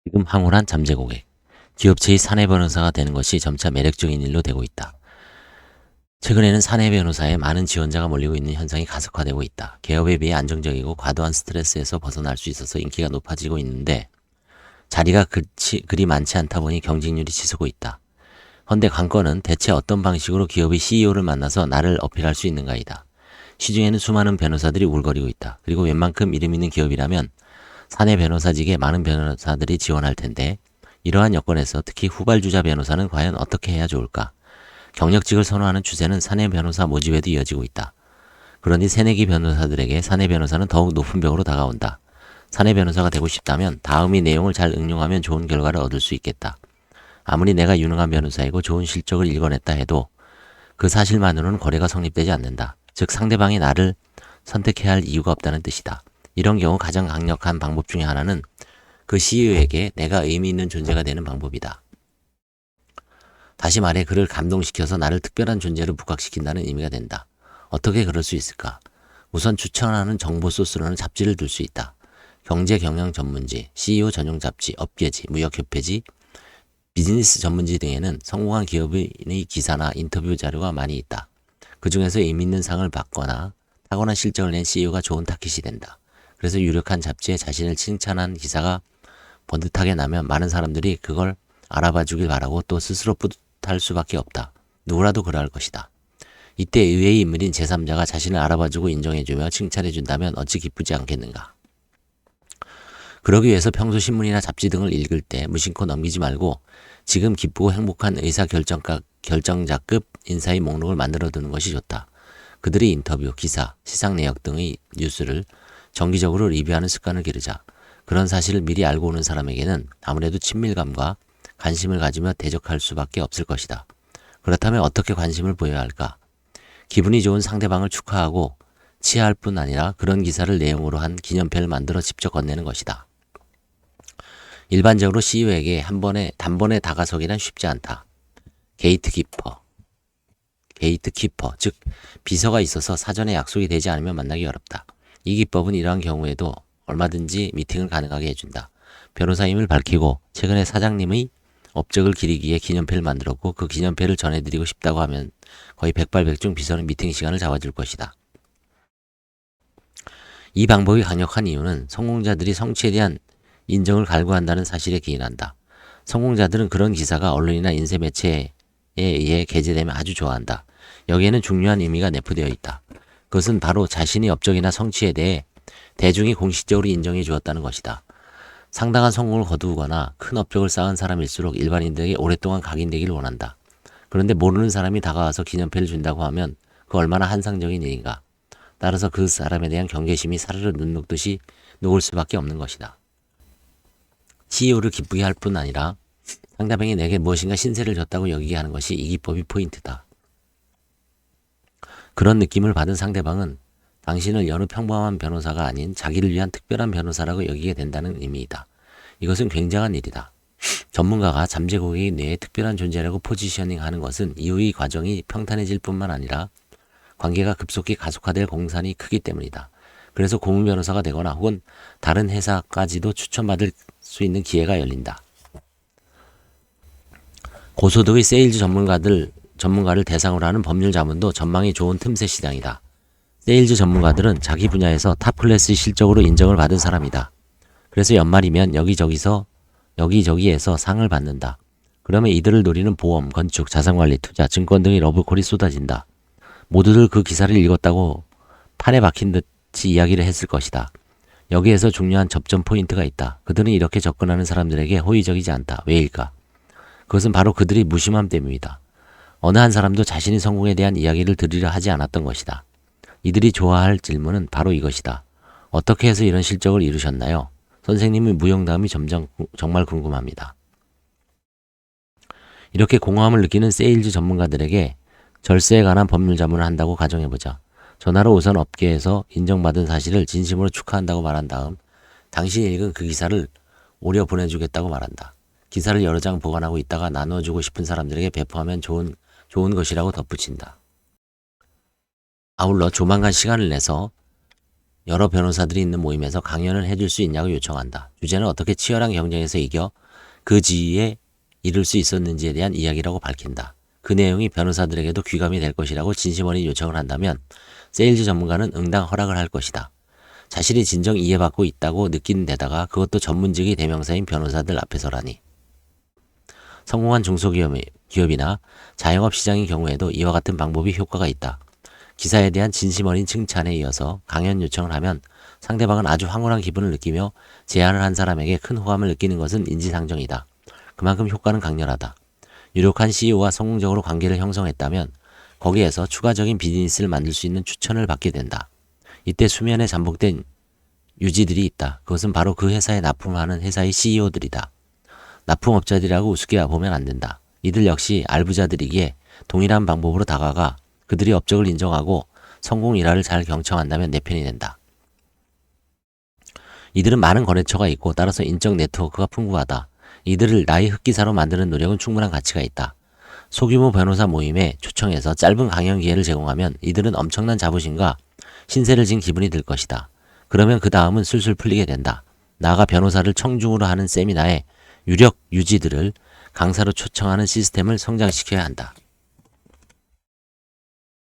지금 황홀한 잠재 고객. 기업체의 사내 변호사가 되는 것이 점차 매력적인 일로 되고 있다. 최근에는 사내 변호사에 많은 지원자가 몰리고 있는 현상이 가속화되고 있다. 개업에 비해 안정적이고 과도한 스트레스에서 벗어날 수 있어서 인기가 높아지고 있는데 자리가 그리 많지 않다 보니 경쟁률이 치솟고 있다. 헌데 관건은 대체 어떤 방식으로 기업의 CEO를 만나서 나를 어필할 수 있는가이다. 시중에는 수많은 변호사들이 울거리고 있다. 그리고 웬만큼 이름 있는 기업이라면 사내 변호사직에 많은 변호사들이 지원할 텐데 이러한 여건에서 특히 후발주자 변호사는 과연 어떻게 해야 좋을까? 경력직을 선호하는 추세는 사내 변호사 모집에도 이어지고 있다. 그러니 새내기 변호사들에게 사내 변호사는 더욱 높은 벽으로 다가온다. 사내 변호사가 되고 싶다면 다음의 내용을 잘 응용하면 좋은 결과를 얻을 수 있겠다. 아무리 내가 유능한 변호사이고 좋은 실적을 일궈냈다 해도 그 사실만으로는 거래가 성립되지 않는다. 즉 상대방이 나를 선택해야 할 이유가 없다는 뜻이다. 이런 경우 가장 강력한 방법 중에 하나는 그 CEO에게 내가 의미 있는 존재가 되는 방법이다. 다시 말해 그를 감동시켜서 나를 특별한 존재로 부각시킨다는 의미가 된다. 어떻게 그럴 수 있을까? 우선 추천하는 정보 소스로는 잡지를 둘 수 있다. 경제 경영 전문지, CEO 전용 잡지, 업계지, 무역협회지, 비즈니스 전문지 등에는 성공한 기업인의 기사나 인터뷰 자료가 많이 있다. 그 중에서 의미 있는 상을 받거나 타고난 실적을 낸 CEO가 좋은 타깃이 된다. 그래서 유력한 잡지에 자신을 칭찬한 기사가 번듯하게 나면 많은 사람들이 그걸 알아봐 주길 바라고 또 스스로 뿌듯할 수밖에 없다. 누구라도 그러할 것이다. 이때 의외의 인물인 제3자가 자신을 알아봐주고 인정해주며 칭찬해준다면 어찌 기쁘지 않겠는가. 그러기 위해서 평소 신문이나 잡지 등을 읽을 때 무심코 넘기지 말고 지금 기쁘고 행복한 결정자급 인사의 목록을 만들어 두는 것이 좋다. 그들의 인터뷰, 기사, 시상 내역 등의 뉴스를 정기적으로 리뷰하는 습관을 기르자. 그런 사실을 미리 알고 오는 사람에게는 아무래도 친밀감과 관심을 가지며 대적할 수밖에 없을 것이다. 그렇다면 어떻게 관심을 보여야 할까? 기분이 좋은 상대방을 축하하고 치하할 뿐 아니라 그런 기사를 내용으로 한 기념패를 만들어 직접 건네는 것이다. 일반적으로 CEO에게 단번에 다가서기란 쉽지 않다. 게이트키퍼, 즉 비서가 있어서 사전에 약속이 되지 않으면 만나기 어렵다. 이 기법은 이러한 경우에도 얼마든지 미팅을 가능하게 해준다. 변호사임을 밝히고 최근에 사장님의 업적을 기리기 위해 기념패를 만들었고 그 기념패를 전해드리고 싶다고 하면 거의 백발백중 비서는 미팅 시간을 잡아줄 것이다. 이 방법이 강력한 이유는 성공자들이 성취에 대한 인정을 갈구한다는 사실에 기인한다. 성공자들은 그런 기사가 언론이나 인쇄 매체에 의해 게재되면 아주 좋아한다. 여기에는 중요한 의미가 내포되어 있다. 그것은 바로 자신의 업적이나 성취에 대해 대중이 공식적으로 인정해 주었다는 것이다. 상당한 성공을 거두거나 큰 업적을 쌓은 사람일수록 일반인들에게 오랫동안 각인되기를 원한다. 그런데 모르는 사람이 다가와서 기념패를 준다고 하면 그 얼마나 한상적인 일인가. 따라서 그 사람에 대한 경계심이 사르르 눈 녹듯이 녹을 수밖에 없는 것이다. CEO를 기쁘게 할 뿐 아니라 상대방이 내게 무엇인가 신세를 졌다고 여기게 하는 것이 이 기법의 포인트다. 그런 느낌을 받은 상대방은 당신을 여느 평범한 변호사가 아닌 자기를 위한 특별한 변호사라고 여기게 된다는 의미이다. 이것은 굉장한 일이다. 전문가가 잠재 고객의 뇌에 특별한 존재라고 포지셔닝하는 것은 이후의 과정이 평탄해질 뿐만 아니라 관계가 급속히 가속화될 공산이 크기 때문이다. 그래서 고문 변호사가 되거나 혹은 다른 회사까지도 추천받을 수 있는 기회가 열린다. 고소득의 세일즈 전문가를 대상으로 하는 법률 자문도 전망이 좋은 틈새 시장이다. 세일즈 전문가들은 자기 분야에서 탑 클래스의 실적으로 인정을 받은 사람이다. 그래서 연말이면 여기저기에서 상을 받는다. 그러면 이들을 노리는 보험, 건축, 자산관리, 투자, 증권 등의 러브콜이 쏟아진다. 모두들 그 기사를 읽었다고 판에 박힌 듯이 이야기를 했을 것이다. 여기에서 중요한 접점 포인트가 있다. 그들은 이렇게 접근하는 사람들에게 호의적이지 않다. 왜일까? 그것은 바로 그들의 무심함 때문이다. 어느 한 사람도 자신의 성공에 대한 이야기를 들으려 하지 않았던 것이다. 이들이 좋아할 질문은 바로 이것이다. 어떻게 해서 이런 실적을 이루셨나요? 선생님의 무용담이 정말 궁금합니다. 이렇게 공허함을 느끼는 세일즈 전문가들에게 절세에 관한 법률 자문을 한다고 가정해보자. 전화로 우선 업계에서 인정받은 사실을 진심으로 축하한다고 말한 다음 당신이 읽은 그 기사를 오려 보내주겠다고 말한다. 기사를 여러 장 보관하고 있다가 나눠주고 싶은 사람들에게 배포하면 좋은 것이라고 덧붙인다. 아울러 조만간 시간을 내서 여러 변호사들이 있는 모임에서 강연을 해줄 수 있냐고 요청한다. 주제는 어떻게 치열한 경쟁에서 이겨 그 지위에 이를 수 있었는지에 대한 이야기라고 밝힌다. 그 내용이 변호사들에게도 귀감이 될 것이라고 진심 어린 요청을 한다면 세일즈 전문가는 응당 허락을 할 것이다. 자신이 진정 이해받고 있다고 느끼는 데다가 그것도 전문직의 대명사인 변호사들 앞에서라니. 성공한 중소기업이나 자영업 시장의 경우에도 이와 같은 방법이 효과가 있다. 기사에 대한 진심 어린 칭찬에 이어서 강연 요청을 하면 상대방은 아주 황홀한 기분을 느끼며 제안을 한 사람에게 큰 호감을 느끼는 것은 인지상정이다. 그만큼 효과는 강렬하다. 유력한 CEO와 성공적으로 관계를 형성했다면 거기에서 추가적인 비즈니스를 만들 수 있는 추천을 받게 된다. 이때 수면에 잠복된 유지들이 있다. 그것은 바로 그 회사에 납품하는 회사의 CEO들이다. 납품업자들이라고 우습게 보면 안 된다. 이들 역시 알부자들이기에 동일한 방법으로 다가가 그들이 업적을 인정하고 성공 일화를 잘 경청한다면 내 편이 된다. 이들은 많은 거래처가 있고 따라서 인적 네트워크가 풍부하다. 이들을 나의 흑기사로 만드는 노력은 충분한 가치가 있다. 소규모 변호사 모임에 초청해서 짧은 강연 기회를 제공하면 이들은 엄청난 자부심과 신세를 진 기분이 들 것이다. 그러면 그 다음은 술술 풀리게 된다. 나아가 변호사를 청중으로 하는 세미나에 유력 유지들을 강사로 초청하는 시스템을 성장시켜야 한다.